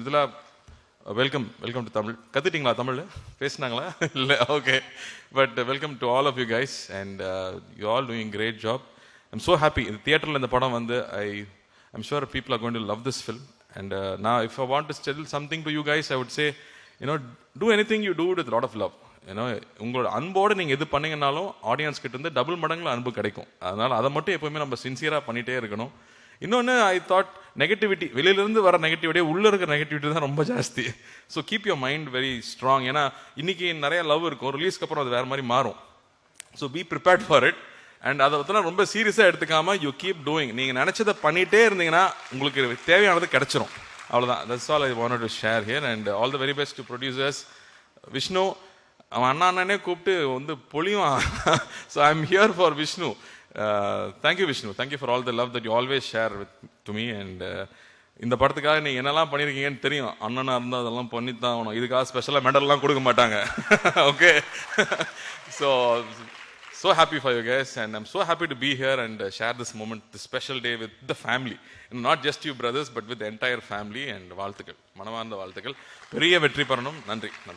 இதில் welcome to Tamil. கற்றுட்டிங்களா தமிழ்? பேசினாங்களா? இல்லை, okay. But welcome to all of you guys and you all doing great job. I'm so happy. இது தியேட்டரில் இந்த படம் வந்து I'm sure people are going to love this film. And நான் if I want to tell something to you guys, I would say do anything you do with lot of love. உங்களோட அன்போடு நீங்கள் எது பண்ணீங்கன்னாலும் ஆடியன்ஸ் கிட்ட இருந்து double மடங்குல அன்பு கிடைக்கும். அதனால் அதை மட்டும் எப்போவுமே நம்ம சின்சியராக பண்ணிகிட்டே இருக்கணும். இன்னொன்று, ஐ தாட் நெகட்டிவிட்டி, வெளியிலேருந்து வர நெகட்டிவிட்டியே உள்ளே இருக்கிற நெகட்டிவிட்டி தான் ரொம்ப ஜாஸ்தி. So keep your mind very strong. ஏன்னா இன்றைக்கி நிறைய லவ் இருக்கும், ரிலீஸ்க்கு அப்புறம் அது வேறு மாதிரி மாறும். So be prepared for it. And அதை பற்றினா ரொம்ப சீரியஸாக எடுத்துக்காமல் யூ கீப் டூயிங். நீங்கள் நினச்சதை பண்ணிகிட்டே இருந்தீங்கன்னா உங்களுக்கு தேவையானது கிடச்சிரும். அவ்வளோதான். That's all I wanted to share here. And all the very best to producers. Vishnu அவன் அண்ணானே கூப்பிட்டு வந்து பொழிவான். So I am here for Vishnu. Thank you Vishnu, thank you for all the love that you always share to me. And இந்த படத்துக்காக நீங்கள் என்னெல்லாம் பண்ணியிருக்கீங்கன்னு தெரியும். அண்ணனாக இருந்தால் அதெல்லாம் பண்ணித்தான் ஆகணும். இதுக்காக ஸ்பெஷலாக மெடல்லாம் கொடுக்க மாட்டாங்க. Okay. So happy for you guys, and I'm so happy to be here and share this moment, this special day with the family, and not just you brothers but with the entire family. And வாழ்த்துக்கள், மனமார்ந்த வாழ்த்துக்கள். பெரிய வெற்றி பெறணும். நன்றி.